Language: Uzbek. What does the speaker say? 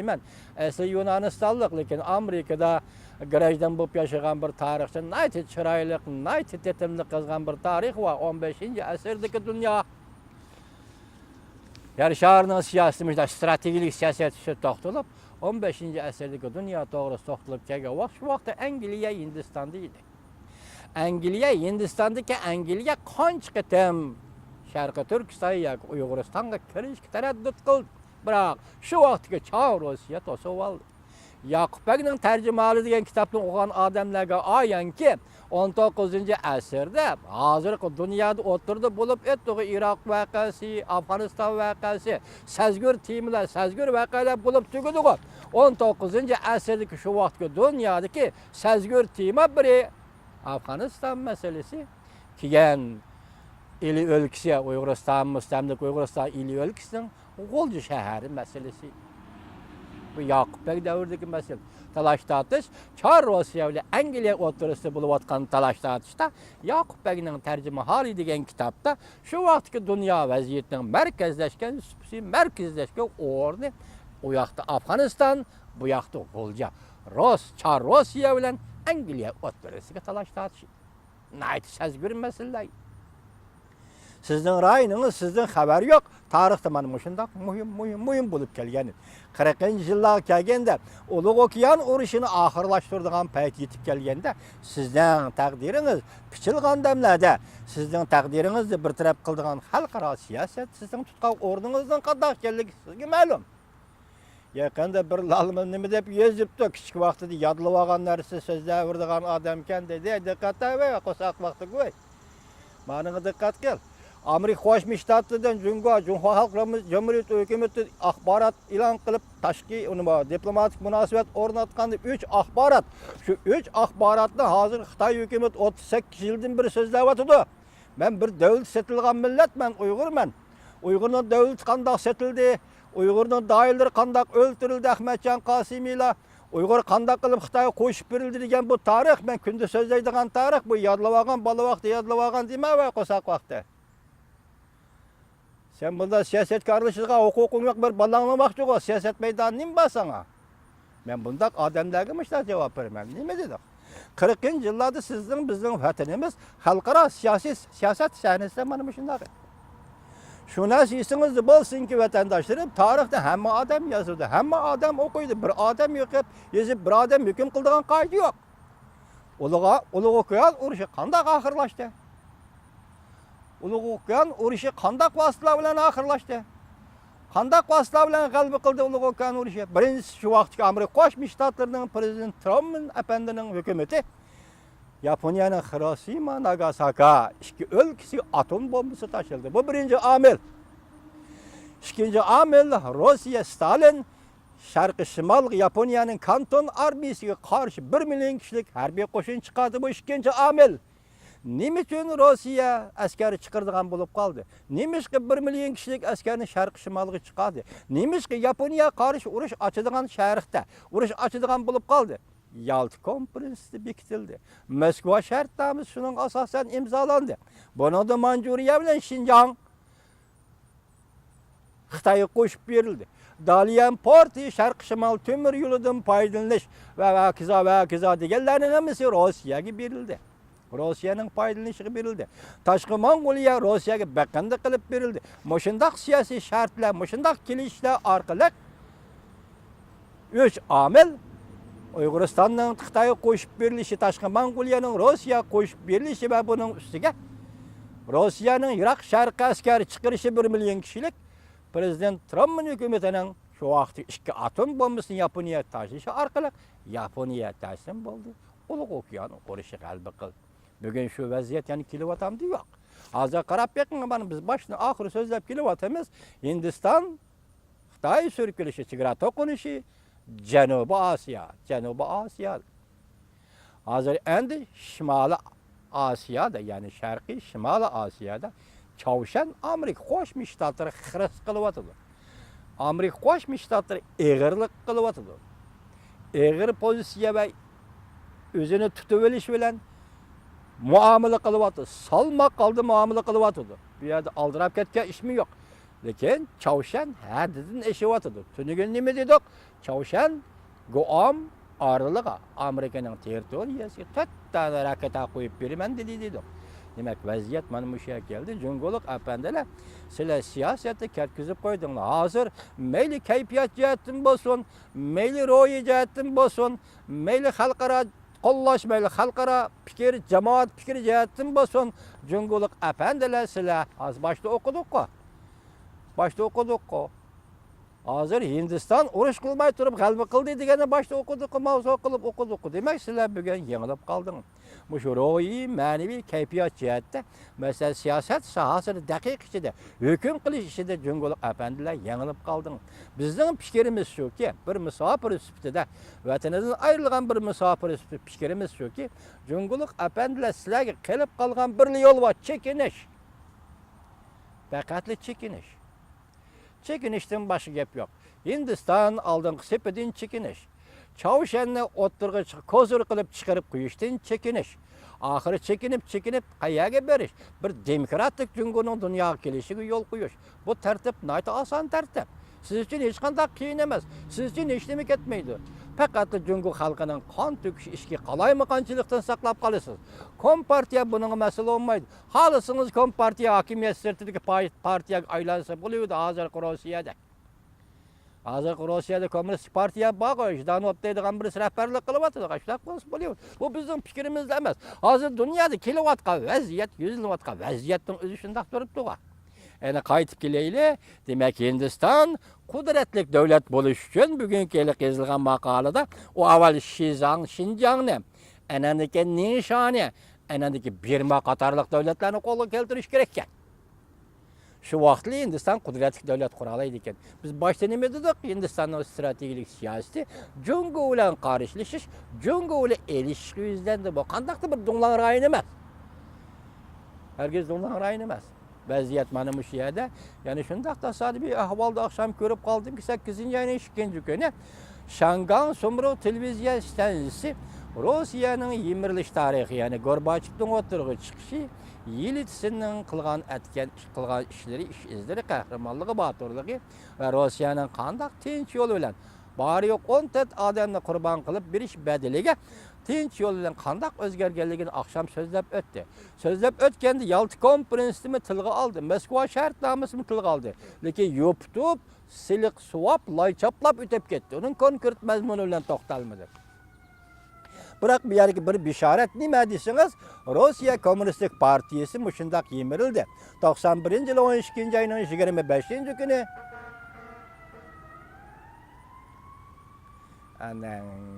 Men asli Yunanistonlik, lekin Amerikada garajdan bo'lib yashagan bir tarixchi, nayt chiroyli, nayt tetimli qilgan bir tarix va 15-asrdagi dunyo. Yarışarning siyosatida strategik siyosat to'xtalib, 15-asrdagi dunyo to'g'risida to'xtalib kelgan vaqt shu vaqtda Angliya Hindistonda edi. Angliya Hindistondagi Angliya qancha qitim Sharqiy Turkiston yoki Uyg'uristonga kirishga taraddud qildi. Biroq shu vaqtga Char Rossiya to'sib oldi. Yaqub Bagning tarjimali degan kitobni o'qigan odamlarga ayonki, 19-asrda hozirgi dunyoda o'tirdi bo'lib o'tdi Iroq voqeasi, Afg'oniston voqeasi, sazgur temalar, sazgur voqealar bo'lib tugadi. 19-asrdagi shu vaqtga dunyodagi sazgur tema biri Afg'oniston masalasi, keyin ili o'lkasi Uyg'uriston, mustamlik Uyg'uriston ili o'lkasining G'o'lji shahari masalasi. Bu Yaqub Beg davridagi masala. Talash tortish Char Rossiya bilan Angliya o'rtasida bo'layotgan talash tortishda Yaqub Begning tarjimaholi degan kitobda shu vaqtgi dunyo vaziyatining markazlashgan o'rni u yoqda Afg'oniston, bu yoqda G'o'lja. Char Rossiya bilan Angliya o'rtasida talash tortish. Nayt sazgur masala. Sizning ra'yingiz, sizning xabar yo'q. Tarixda mana shunday muhim bo'lib kelgan. 40-yillar kelganda Ulug' okean urushini oxirlashtiradigan payt yetib kelganda, sizning taqdiringiz pichilgan damlarda, sizning taqdiringizni bir taraf qiladigan xalqaro siyosat sizning tutgan o'rningizdan qanday ekanligi sizga ma'lum. Yaqinda bir lalmi nima deb yozibdi, kichik vaqtida yodlab olgan narsa so'zlab urdigan odam ekan dedi. Diqqat qil, qo'saq vaqti qo'y. Ma'noga diqqat qil. Amerika Qo'shma Shtatlaridan Jungo Xalq Jamhuriyati hukumati axborot e'lon qilib, tashqi diplomatik munosabat o'rnatgan 3 axborot. Shu 3 axborotni hozir Xitoy hukumati 38 yildan beri so'zlab o'tadi. Men bir davlat setilgan millat, men Uyg'urman. Uyg'urning davlati qanday setildi? Uyg'urning doiralari qanday o'ltirildi? Ahmadjon Qosimiylar Uyg'ur qanday qilib Xitoyga qo'shib berildi degan bu tarix, men kunda so'zlaydigan tarix, bu yodlab olgan, bola vaqti yodlab olgan dema va qo'saq vaqti. Sen bunda siyasetkarlışıga hukukum yok, bir balağını bakacak o siyaset meydanı neyim var sana? Ben bundak adamlarga müşter cevap vermem. Ne mi dedik? 40. yıllarda sizin bizim vatanımız halkara siyaset sahnesinde bana şundak. Şuna sizsiniz bolsun ki vatandaşlarım tarihte hem adam yazıldı, hem adam okuydu. Bir adam yıkıp yazıp bir adam hüküm kıldığın kaydı yok. Ulug' okean urushi qanday oxirlashdi? Ulug' okean urushi qanday vositalar bilan oxirlashdi? Qanday vositalar bilan g'alaba qildi Ulug' okean urushi? Birinchi shu vaqtda Amerika Qo'shma Shtatlarining prezident Trump apandining hukumati Yaponiyaning Hiroshima, Nagasaki ikki o'lkasiga atom bombasi tashildi. Bu birinchi omil. Ikkinchi omil Rossiya Stalin Sharqiy Shimol Yaponiyaning Kanton armiyasiga qarshi 1 million kishilik harbiy qo'shin chiqardi. Bu ikkinchi omil. Nima uchun Rossiya askari chiqardigan bo'lib qoldi? Nima ishga 1 million kishilik askarni Sharqiy Shimolga chiqardi? Nima ishga Yaponiya qarshi urush ochadigan sharqda urush ochadigan bo'lib qoldi? Yalta konferensi bekitildi. Moskva shartnoma shuning asosan imzolandi. Buningda Manjuriya bilan Shinjong Xitoyga qo'shib berildi. Dalian Porti Sharq Shimol temir yo'lidan foydalanish va hokazo deganlarning hammasi Rossiyaga berildi. Rossiyaning foydalanishiga berildi. Tashqi Mongoliya Rossiyaga baqanda qilib berildi. Mushundaq siyosiy shartlar, mushundaq kelishlar orqali 3 omil Uyg'uristonning Xitoyga qo'shib berilishi, Tashqi Mongoliyaning Rossiyaga qo'shib berilishi va buning ustiga Rossiyaning Iroq sharqi askari chiqarishi 1 million kishilik Prezident Trumpning hukumatining shu vaqtda 2 atom bombasini Yaponiyaga tashishi orqali Yaponiya taslim bo'ldi. Ulug' okean urushi g'alaba qildi. Bugun shu vaziyat yana kelyapti yo'q. Hozir qarab beqing, mana biz boshdan oxir so'zlab kelyapmiz. Hindiston Xitoy surkilishi, chegara to'qinishi Janubiy Osiyo. Hozir endi Shimoliy Osiyoda, ya'ni Sharqiy Shimoliy Osiyoda Çavuşan Amerika Qo'shma Shtatlari xiris qilyapti. Amerika Qo'shma Shtatlari eg'irlik qilyapti. Eg'ir pozitsiya va o'zini tutib olish bilan muomala qilyapti. Salmoq qoldi muomala qilyapti. Bu yerda aldirab ketgan ishmi yo'q. Lekin Çavuşan hadidin eşivatıdır. Tünügün nime dedik? Çavuşan Guam arılığa Amerikanın territoriyası 4 tane raketa koyup berimen dedik. Demek vaziyet mana bu şeye geldi. Cungoluk efendiler sizler siyaseti ketkizip koydunlar. Hazır meyli keyfiyat cihetin bolsun, meyli royi cihetin bolsun, meyli halkara qollaş, meyli halkara fikir, cemaat fikir cihetin bolsun. Cungoluk efendiler sizler az başta okuduk ko. Başta okuduk ko. Hazır Hindistan uruş kılmay turup galbi kıldı degeni başta okuduk, mavzu kılıp okuduk. Demek sizler bugün yengilip kaldınız. Bu şu royi, manevi keyfiyat cihette, mesela siyaset sahasını dakik içinde, hüküm kılış içinde Cungoluk efendiler yengilip kaldınız. Bizden fikirimiz şu ki, bir misafir süptede, vatanınızdan ayrılgan bir misafir fikirimiz şu ki, Cungoluk efendiler sizlerge kılıp kalgan bir yol var, çekiniş. Bekatli çekiniş. Çekinişten başı gep yok. Hindistan aldığın sepedin çekiniş. Çavuşan'la oturga kozur kılıp çıkarıp kuyuştan çekiniş. Ahırı çekinip kayaga beriş. Bir demokratik Cungo'nun dünya gelişiga yol koyuş. Bu tertip nayta asan tertip. Siz için hiç kandak kiyin emez. Siz için hiç demek etmeydi. Fakat Cungo halkının kan töküş işki qalaymakançılıktan saklap kalırsınız. Kompartiya bunun mesele olmaydı. Halısınız Kompartiya hakimiyet sırtındaki partiya aylansa buluyordu hazır Rusya'da. Hazır Rusya'da Komünist Partiya bağı işten otlaydıgan birisi rehberlik kılıp atıdı. Kaçlak buluyor. Bu bizim fikrimiz demez. Hazır dünyada kilovatka vaziyet, 100 kilovatka vaziyetin özüşünde durup duğa. Yani kayıtıp geleyli, demek Hindistan kudretlik devlet buluş için bugünkü elik yazılgan makalada o avval Şinjan ne? Enendeki nişani, enendeki Birma Katarlık devletlerini kolu keltiriş gerekken. Şu vaxtlı Hindistan kudretlik devlet kuralaydı iken. Biz başta ne dedik? Hindistan'ın stratejik siyaseti Cungo ile karışlaşış, Cungo ile ilişki yüzlendi. Bu kandakta bir donlan rayın emez. Herkes donlan rayın emez. Vaziyet mana bu şiyada. Yani şundaq tasadifi ahvalda akşam görüp kaldım ki 8. ayının 2. günü Şangan Sumru televizyon stansiyası Rusya'nın yimiriliş tarihi yani Gorbaçov'un oturuğu çıkışı Yelitsin'in kılgan işleri, iş izleri, kahramanlığı, batırlığı ve Rusya'nın kandak tinç yolu bilen bari yok 10 adamını kurban kılıp bir iş bedeliga tinç yolu bilen kandak özgergenligini akşam sözlep öttü. Sözlep ötkendi Yaltıkom prensimi tılgı aldı. Moskva şartnamasını tılgı aldı. Lekin yuptup, silik suvap, layçaplap ötep gitti. Onun konkret mezmunu bilen toxtalmadı. Bırak bir yerki bir bişaret nime desiniz? Rusya Komünistik Partiyası muşundak yemirildi. 91. yılı 12. ayının 25. günü. Anan.